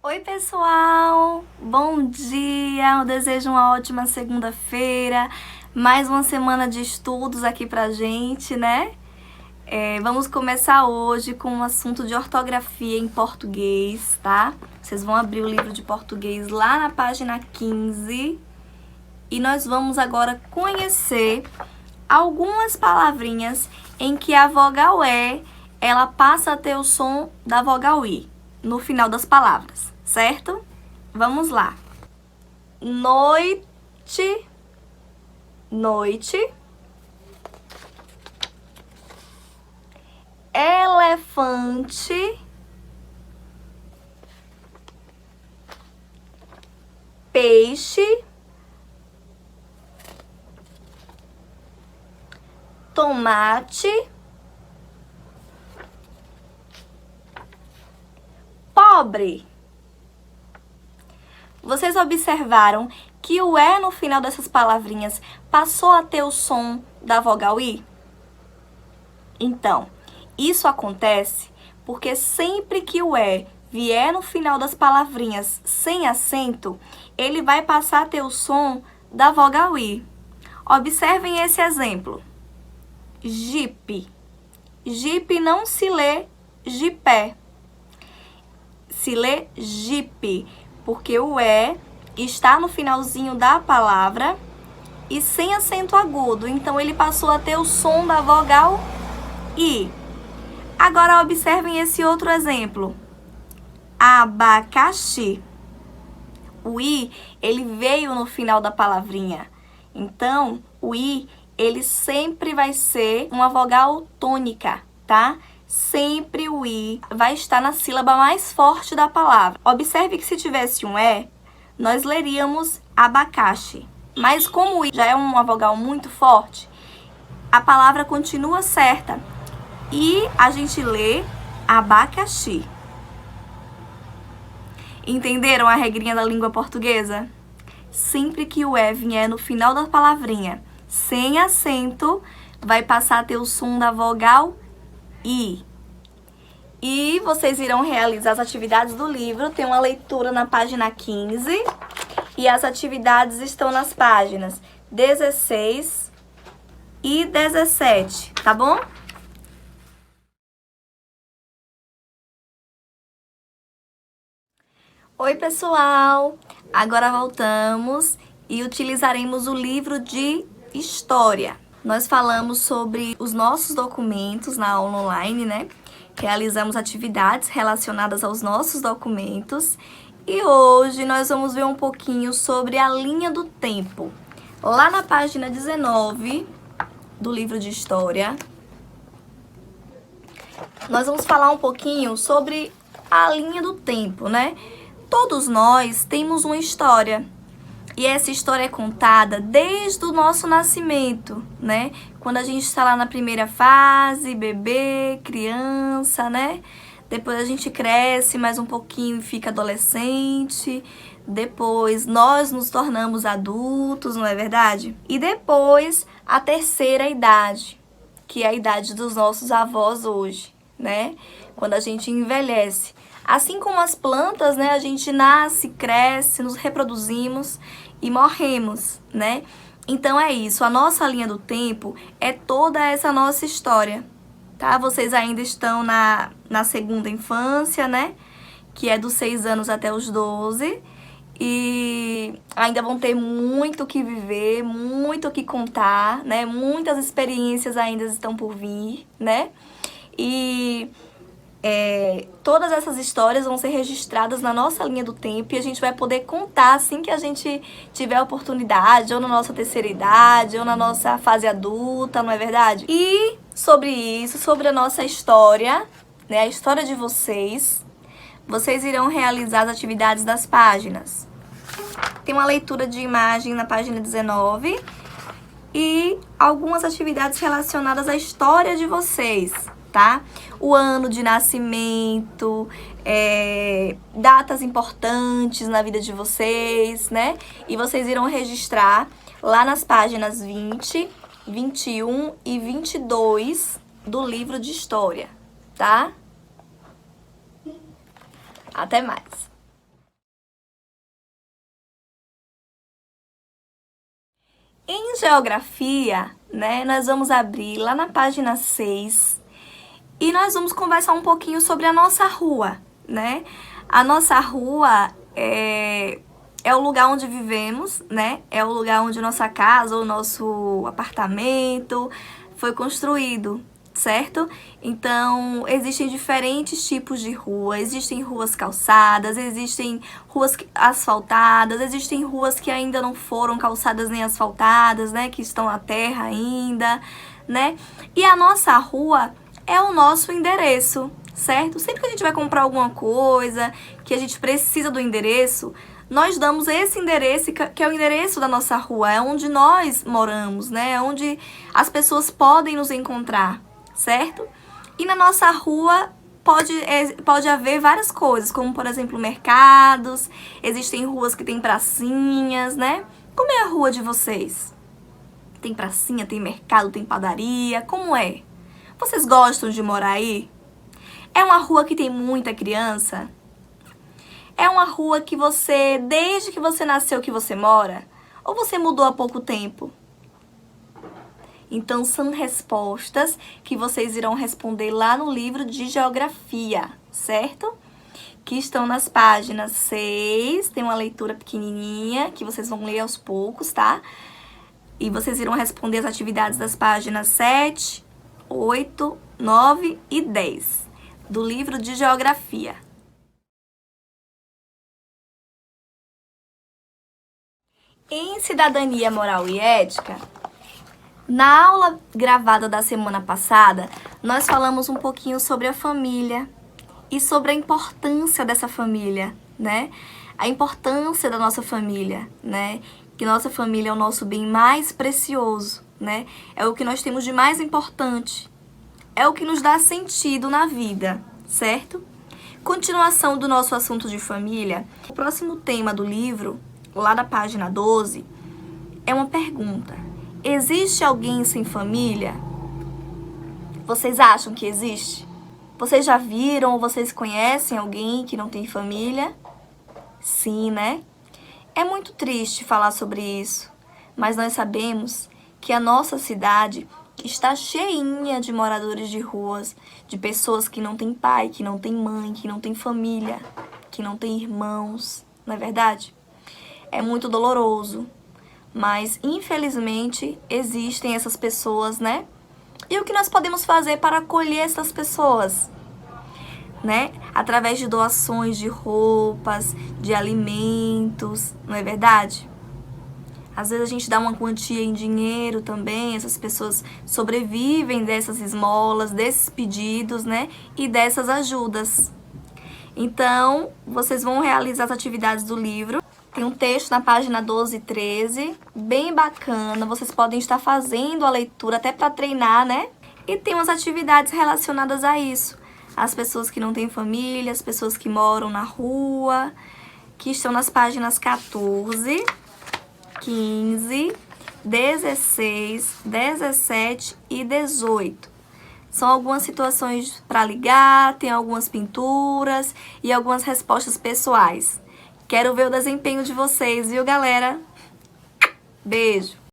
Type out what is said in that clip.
Oi, pessoal! Bom dia! Eu desejo uma ótima segunda-feira, mais uma semana de estudos aqui pra gente, né? Vamos começar hoje com um assunto de ortografia em português, tá? Vocês vão abrir o livro de português lá na página 15 e nós vamos agora conhecer algumas palavrinhas em que a vogal E, ela passa a ter o som da vogal I no final das palavras, certo? Vamos lá. Noite, noite. Elefante, peixe, tomate, pobre. Vocês observaram que o E no final dessas palavrinhas passou a ter o som da vogal I? Então, isso acontece porque sempre que o E vier no final das palavrinhas sem acento, ele vai passar a ter o som da vogal I. Observem esse exemplo. Jipe. Jipe não se lê jipé. Se lê jipe, porque o E está no finalzinho da palavra e sem acento agudo. Então, ele passou a ter o som da vogal I. Agora, observem esse outro exemplo. Abacaxi. O I, ele veio no final da palavrinha. Então, o I, ele sempre vai ser uma vogal tônica, tá? Sempre o I vai estar na sílaba mais forte da palavra. Observe que se tivesse um E, nós leríamos abacaxi. Mas como o I já é uma vogal muito forte, a palavra continua certa. E a gente lê abacaxi. Entenderam a regrinha da língua portuguesa? Sempre que o E vier no final da palavrinha sem acento, vai passar a ter o som da vogal I. E vocês irão realizar as atividades do livro. Tem uma leitura na página 15 e as atividades estão nas páginas 16 e 17, tá bom? Oi, pessoal! Agora voltamos e utilizaremos o livro de História. Nós falamos sobre os nossos documentos na aula online, né? Realizamos atividades relacionadas aos nossos documentos e hoje nós vamos ver um pouquinho sobre a linha do tempo. Lá na página 19 do livro de História, nós vamos falar um pouquinho sobre a linha do tempo, né? Todos nós temos uma história. E essa história é contada desde o nosso nascimento, né? Quando a gente está lá na primeira fase, bebê, criança, né? Depois a gente cresce mais um pouquinho e fica adolescente. Depois nós nos tornamos adultos, não é verdade? E depois a terceira idade, que é a idade dos nossos avós hoje, né? Quando a gente envelhece. Assim como as plantas, né? A gente nasce, cresce, nos reproduzimos e morremos, né? Então é isso, a nossa linha do tempo é toda essa nossa história, tá? Vocês ainda estão na segunda infância, né? Que é dos 6 anos até os 12 e ainda vão ter muito o que viver, muito o que contar, né? Muitas experiências ainda estão por vir, né? E todas essas histórias vão ser registradas na nossa linha do tempo e a gente vai poder contar assim que a gente tiver oportunidade, ou na nossa terceira idade, ou na nossa fase adulta, não é verdade? E sobre isso, sobre a nossa história, né, a história de vocês irão realizar as atividades das páginas. Tem uma leitura de imagem na página 19 e algumas atividades relacionadas à história de vocês, tá? O ano de nascimento, datas importantes na vida de vocês, né? E vocês irão registrar lá nas páginas 20, 21 e 22 do livro de História, tá? Até mais! Em geografia, né, nós vamos abrir lá na página 6 e nós vamos conversar um pouquinho sobre a nossa rua, né? A nossa rua é o lugar onde vivemos, né? É o lugar onde nossa casa ou nosso apartamento foi construído, certo? Então, existem diferentes tipos de rua, existem ruas calçadas, existem ruas asfaltadas, existem ruas que ainda não foram calçadas nem asfaltadas, né? Que estão na terra ainda, né? E a nossa rua é o nosso endereço, certo? Sempre que a gente vai comprar alguma coisa, que a gente precisa do endereço, nós damos esse endereço, que é o endereço da nossa rua, é onde nós moramos, né? É onde as pessoas podem nos encontrar, certo? E na nossa rua pode haver várias coisas, como, por exemplo, mercados, existem ruas que tem pracinhas, né? Como é a rua de vocês? Tem pracinha, tem mercado, tem padaria, como é? Vocês gostam de morar aí? É uma rua que tem muita criança? É uma rua que você, desde que você nasceu, que você mora? Ou você mudou há pouco tempo? Então, são respostas que vocês irão responder lá no livro de geografia, certo? Que estão nas páginas 6, tem uma leitura pequenininha, que vocês vão ler aos poucos, tá? E vocês irão responder as atividades das páginas 7, 8, 9 e 10 do livro de geografia. Em Cidadania, Moral e Ética, na aula gravada da semana passada, nós falamos um pouquinho sobre a família e sobre a importância dessa família, né? A importância da nossa família, né? Que nossa família é o nosso bem mais precioso, né? É o que nós temos de mais importante. É o que nos dá sentido na vida, certo? Continuação do nosso assunto de família, o próximo tema do livro, lá da página 12, é uma pergunta. Existe alguém sem família? Vocês acham que existe? Vocês já viram ou vocês conhecem alguém que não tem família? Sim, né? É muito triste falar sobre isso, mas nós sabemos que a nossa cidade está cheinha de moradores de ruas, de pessoas que não têm pai, que não têm mãe, que não têm família, que não têm irmãos, não é verdade? É muito doloroso, mas infelizmente existem essas pessoas, né? E o que nós podemos fazer para acolher essas pessoas, né? Através de doações de roupas, de alimentos, não é verdade? Às vezes a gente dá uma quantia em dinheiro também, essas pessoas sobrevivem dessas esmolas, desses pedidos, né? E dessas ajudas. Então, vocês vão realizar as atividades do livro. Tem um texto na página 12 e 13, bem bacana. Vocês podem estar fazendo a leitura até para treinar, né? E tem umas atividades relacionadas a isso. As pessoas que não têm família, as pessoas que moram na rua, que estão nas páginas 14, 15, 16, 17 e 18. São algumas situações para ligar, tem algumas pinturas e algumas respostas pessoais. Quero ver o desempenho de vocês, viu, galera? Beijo!